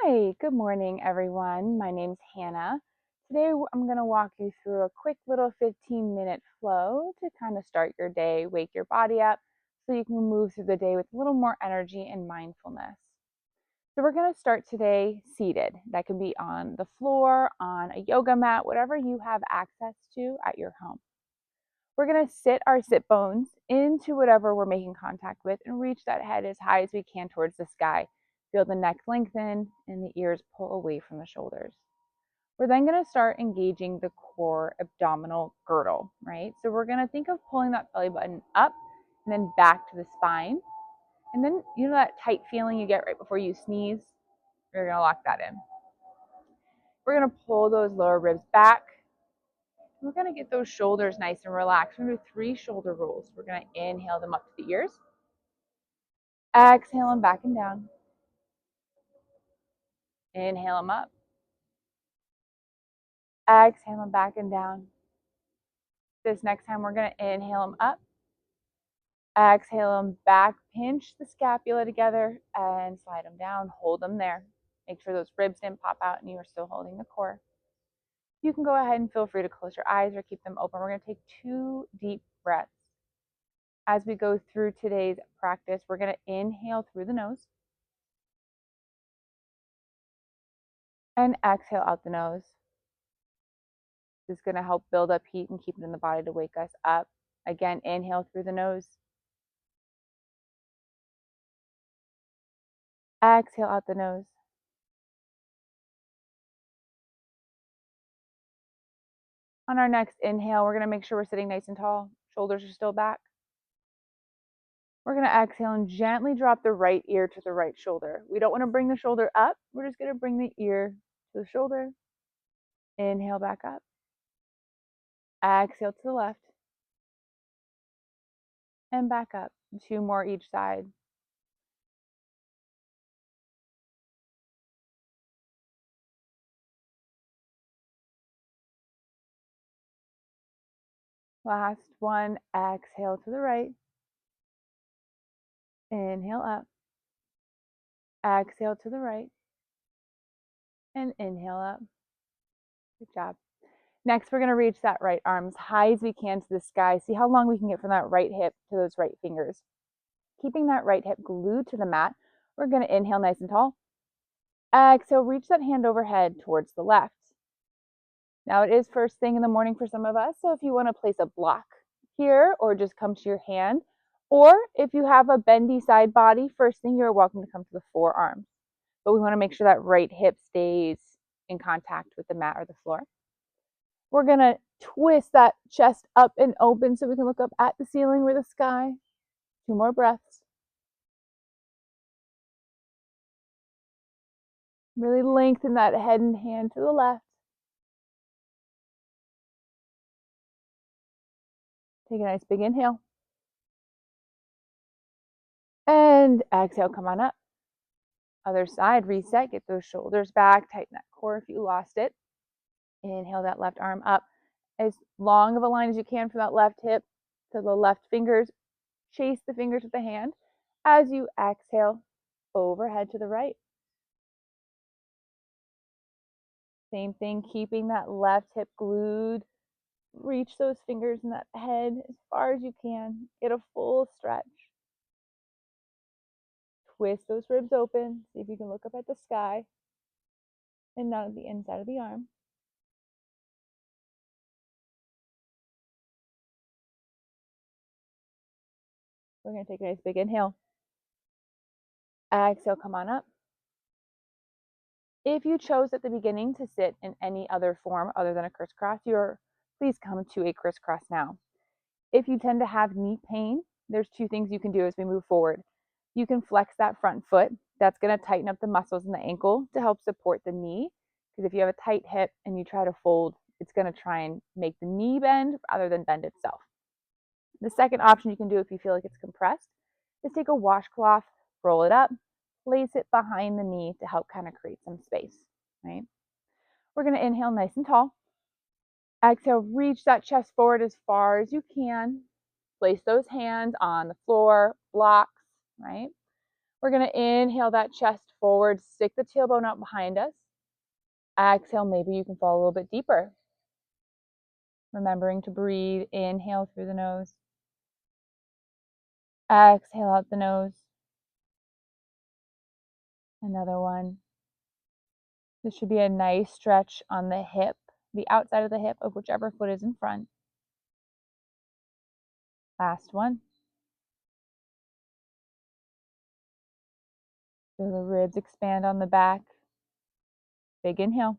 Hi, good morning, everyone. My name's Hannah. Today, I'm going to walk you through a quick little 15-minute flow to kind of start your day, wake your body up so you can move through the day with a little more energy and mindfulness. So, we're going to start today seated. That can be on the floor, on a yoga mat, whatever you have access to at your home. We're going to sit our sit bones into whatever we're making contact with and reach that head as high as we can towards the sky. Feel the neck lengthen and the ears pull away from the shoulders. We're then going to start engaging the core abdominal girdle, right? So we're going to think of pulling that belly button up and then back to the spine. And then, you know that tight feeling you get right before you sneeze? We're going to lock that in. We're going to pull those lower ribs back. We're going to get those shoulders nice and relaxed. We're going to do 3 shoulder rolls. We're going to inhale them up to the ears. Exhale them back and down. Inhale them up. Exhale them back and down. This next time we're going to inhale them up. Exhale them back. Pinch the scapula together and slide them down. Hold them there. Make sure those ribs didn't pop out and you are still holding the core. You can go ahead and feel free to close your eyes or keep them open. We're going to take 2 deep breaths. As we go through today's practice, we're going to inhale through the nose and exhale out the nose. This is going to help build up heat and keep it in the body to wake us up. Again, inhale through the nose. Exhale out the nose. On our next inhale, we're going to make sure we're sitting nice and tall. Shoulders are still back. We're going to exhale and gently drop the right ear to the right shoulder. We don't want to bring the shoulder up. We're just going to bring the ear to the shoulder. Inhale back up. Exhale to the left. And back up. 2 more each side. Last one. Exhale to the right. Inhale up. Exhale to the right. And inhale up. Good job. Next, we're going to reach that right arm as high as we can to the sky. See how long we can get from that right hip to those right fingers. Keeping that right hip glued to the mat, we're going to inhale nice and tall. Exhale, reach that hand overhead towards the left. Now it is first thing in the morning for some of us, so if you want to place a block here or just come to your hand, or if you have a bendy side body, first thing you're welcome to come to the forearms. But we want to make sure that right hip stays in contact with the mat or the floor. We're going to twist that chest up and open so we can look up at the ceiling or the sky. 2 more breaths. Really lengthen that head and hand to the left. Take a nice big inhale. And exhale, come on up. Other side, reset, get those shoulders back, tighten that core if you lost it. Inhale that left arm up. As long of a line as you can from that left hip to the left fingers. Chase the fingers with the hand as you exhale overhead to the right. Same thing, keeping that left hip glued. Reach those fingers in that head as far as you can. Get a full stretch. Twist those ribs open. See if you can look up at the sky and not at the inside of the arm. We're going to take a nice big inhale. Exhale, come on up. If you chose at the beginning to sit in any other form other than a crisscross, please come to a crisscross now. If you tend to have knee pain, there's 2 things you can do as we move forward. You can flex that front foot. That's going to tighten up the muscles in the ankle to help support the knee. Because if you have a tight hip and you try to fold, it's going to try and make the knee bend rather than bend itself. The second option you can do if you feel like it's compressed is take a washcloth, roll it up, place it behind the knee to help kind of create some space, right? We're going to inhale nice and tall. Exhale, reach that chest forward as far as you can. Place those hands on the floor, blocks, right? We're going to inhale that chest forward, stick the tailbone out behind us. Exhale, maybe you can fall a little bit deeper. Remembering to breathe, inhale through the nose. Exhale out the nose. Another one. This should be a nice stretch on the hip, the outside of the hip of whichever foot is in front. Last one. Feel the ribs expand on the back. Big inhale.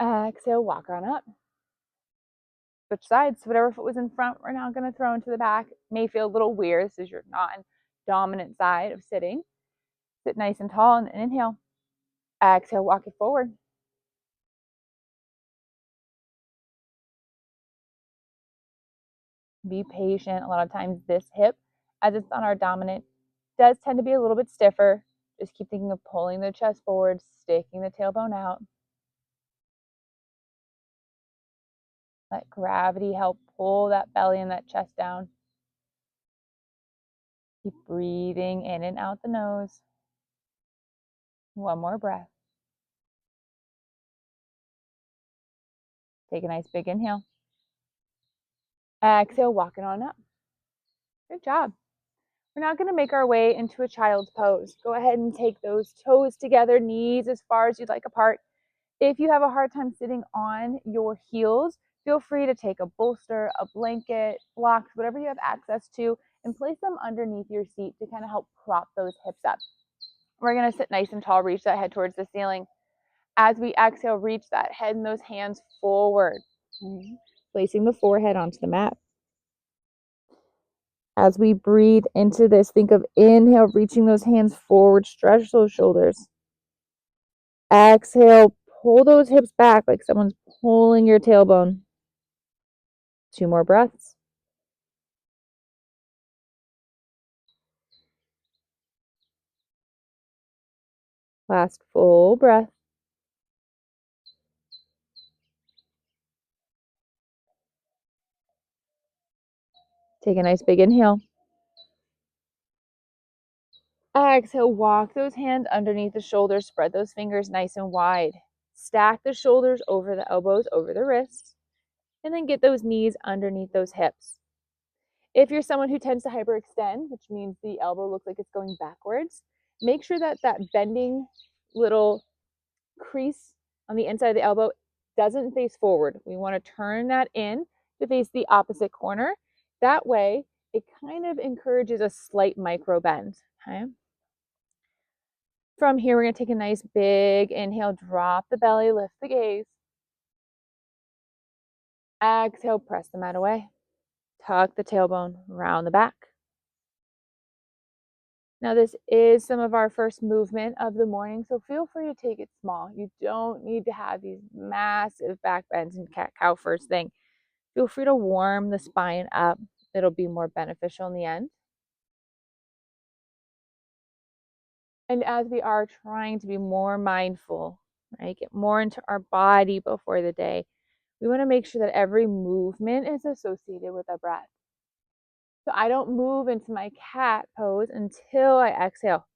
Exhale, walk on up. Switch sides. Whatever foot was in front, we're now going to throw into the back. May feel a little weird. This is your non-dominant side of sitting. Sit nice and tall and inhale. Exhale, walk it forward. Be patient. A lot of times this hip, as it's on our dominant, does tend to be a little bit stiffer. Just keep thinking of pulling the chest forward, sticking the tailbone out. Let gravity help pull that belly and that chest down. Keep breathing in and out the nose. One more breath. Take a nice big inhale. Exhale, walking on up. Good job. We're now going to make our way into a child's pose. Go ahead and take those toes together, knees as far as you'd like apart. If you have a hard time sitting on your heels, feel free to take a bolster, a blanket, blocks, whatever you have access to, and place them underneath your seat to kind of help prop those hips up. We're going to sit nice and tall, reach that head towards the ceiling. As we exhale, reach that head and those hands forward, placing the forehead onto the mat. As we breathe into this, think of inhale, reaching those hands forward, stretch those shoulders. Exhale, pull those hips back like someone's pulling your tailbone. 2 more breaths. Last full breath. Take a nice big inhale. Exhale, walk those hands underneath the shoulders, spread those fingers nice and wide. Stack the shoulders over the elbows, over the wrists, and then get those knees underneath those hips. If you're someone who tends to hyperextend, which means the elbow looks like it's going backwards, make sure that that bending little crease on the inside of the elbow doesn't face forward. We want to turn that in to face the opposite corner. That way, it kind of encourages a slight micro bend. Okay. From here, we're going to take a nice big inhale, drop the belly, lift the gaze. Exhale, press the mat away. Tuck the tailbone, round the back. Now, this is some of our first movement of the morning, so feel free to take it small. You don't need to have these massive back bends and cat-cow first thing. Feel free to warm the spine up. It'll be more beneficial in the end. And as we are trying to be more mindful, right, get more into our body before the day, we want to make sure that every movement is associated with a breath. So I don't move into my cat pose until I exhale.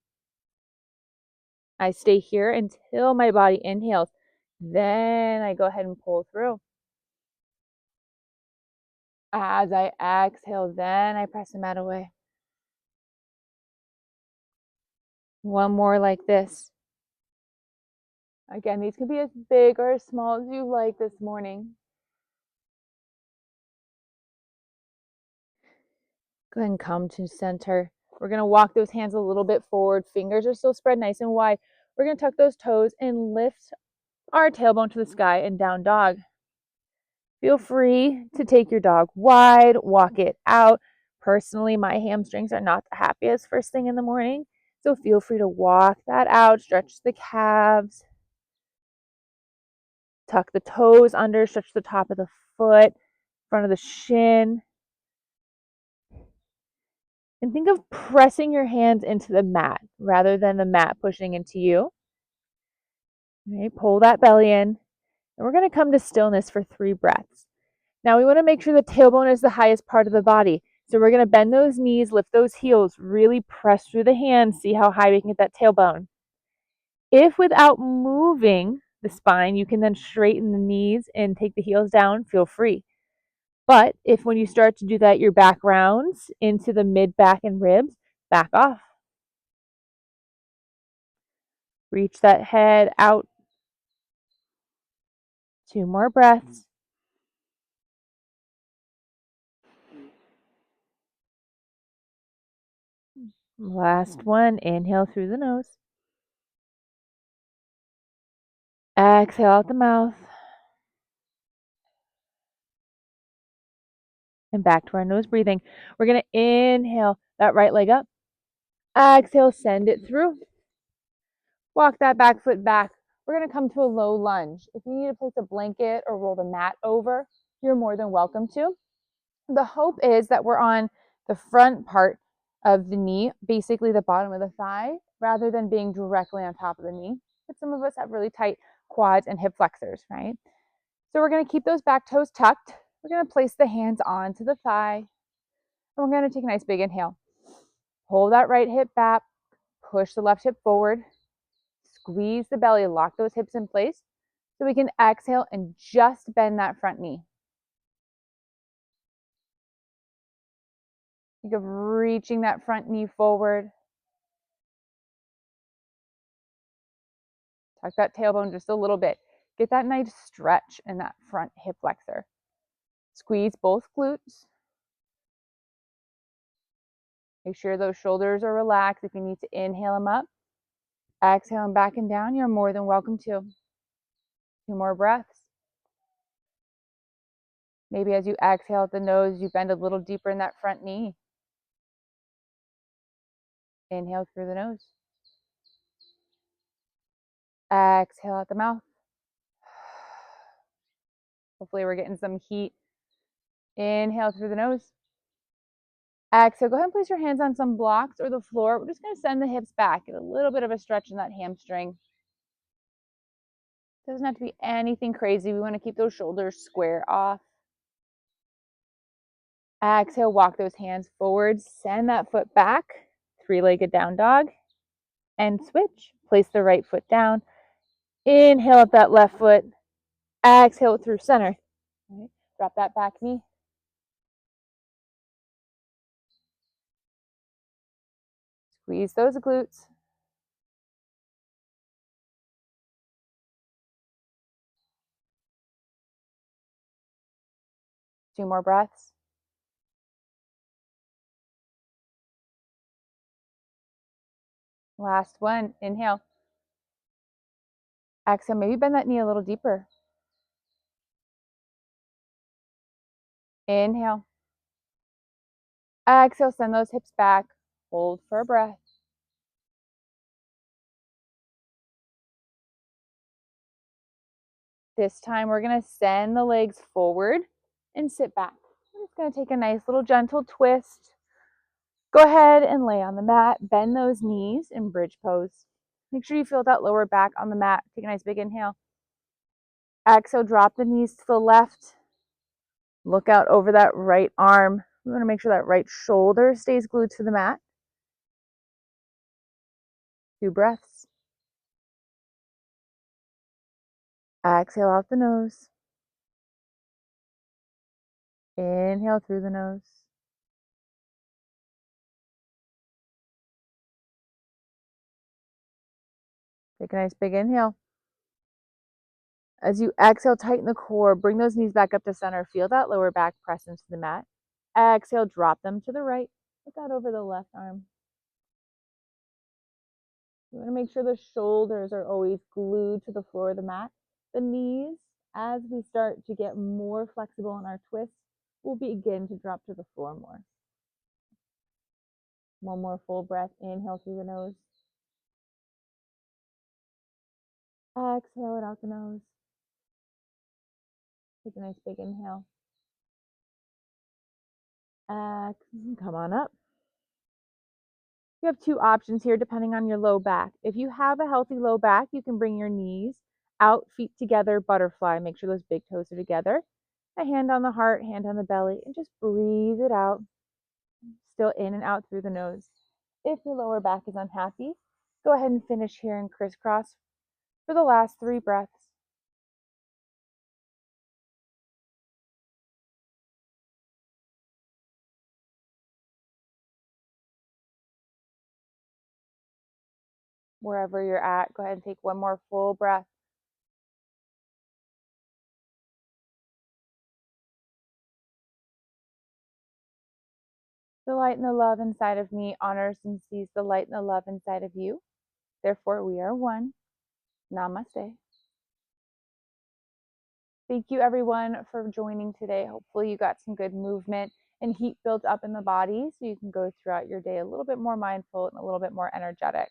I stay here until my body inhales. Then I go ahead and pull through. As I exhale, then I press the mat away. One more like this. Again, these can be as big or as small as you like this morning. Go ahead and come to center. We're going to walk those hands a little bit forward. Fingers are still spread nice and wide. We're going to tuck those toes and lift our tailbone to the sky and down dog. Feel free to take your dog wide, walk it out. Personally, my hamstrings are not the happiest first thing in the morning, so feel free to walk that out, stretch the calves, tuck the toes under, stretch the top of the foot, front of the shin. And think of pressing your hands into the mat rather than the mat pushing into you. Okay, pull that belly in. And we're going to come to stillness for 3 breaths. Now we want to make sure the tailbone is the highest part of the body. So we're going to bend those knees, lift those heels, really press through the hands, see how high we can get that tailbone. If without moving the spine, you can then straighten the knees and take the heels down, feel free. But if when you start to do that, your back rounds into the mid back and ribs, back off. Reach that head out. 2 more breaths. Last one. Inhale through the nose. Exhale out the mouth. And back to our nose breathing. We're going to inhale that right leg up. Exhale, send it through. Walk that back foot back. We're going to come to a low lunge. If you need to place a blanket or roll the mat over, you're more than welcome to. The hope is that we're on the front part of the knee, basically the bottom of the thigh, rather than being directly on top of the knee. But some of us have really tight quads and hip flexors, right? So we're going to keep those back toes tucked. We're going to place the hands onto the thigh. And we're going to take a nice big inhale. Hold that right hip back. Push the left hip forward. Squeeze the belly. Lock those hips in place. So we can exhale and just bend that front knee. Think of reaching that front knee forward. Tuck that tailbone just a little bit. Get that nice stretch in that front hip flexor. Squeeze both glutes. Make sure those shoulders are relaxed. If you need to inhale them up, exhale them back and down, you're more than welcome to. 2 more breaths. Maybe as you exhale at the nose, you bend a little deeper in that front knee. Inhale through the nose. Exhale out the mouth. Hopefully we're getting some heat. Inhale through the nose. Exhale, go ahead and place your hands on some blocks or the floor. We're just going to send the hips back. Get a little bit of a stretch in that hamstring. Doesn't have to be anything crazy. We want to keep those shoulders square off. Exhale, walk those hands forward. Send that foot back. 3-legged down dog. And switch. Place the right foot down. Inhale up that left foot. Exhale through center. Right. Drop that back knee. Squeeze those glutes. Two more breaths. Last one. Inhale. Exhale. Maybe bend that knee a little deeper. Inhale. Exhale. Send those hips back. Hold for a breath. This time we're going to send the legs forward and sit back. We're just going to take a nice little gentle twist. Go ahead and lay on the mat. Bend those knees in bridge pose. Make sure you feel that lower back on the mat. Take a nice big inhale. Exhale, drop the knees to the left. Look out over that right arm. We want to make sure that right shoulder stays glued to the mat. 2 breaths. Exhale out the nose. Inhale through the nose. Take a nice big inhale. As you exhale, tighten the core. Bring those knees back up to center. Feel that lower back press into the mat. Exhale, drop them to the right. Look out over the left arm. You want to make sure the shoulders are always glued to the floor of the mat. The knees, as we start to get more flexible in our twists, will begin to drop to the floor more. One more full breath. Inhale through the nose. Exhale it out the nose. Take a nice big inhale. Come on up. You have 2 options here depending on your low back. If you have a healthy low back, you can bring your knees out, feet together, butterfly. Make sure those big toes are together. A hand on the heart, hand on the belly, and just breathe it out. still in and out through the nose. If your lower back is unhappy, go ahead and finish here in crisscross for the last 3 breaths. Wherever you're at, go ahead and take one more full breath. The light and the love inside of me honors and sees the light and the love inside of you. Therefore, we are one. Namaste. Thank you, everyone, for joining today. Hopefully, you got some good movement and heat built up in the body so you can go throughout your day a little bit more mindful and a little bit more energetic.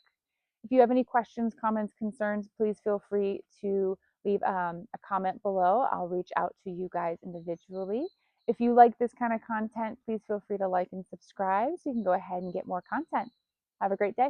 If you have any questions, comments, concerns, please feel free to leave a comment below. I'll reach out to you guys individually. If you like this kind of content, please feel free to like and subscribe so you can go ahead and get more content. Have a great day.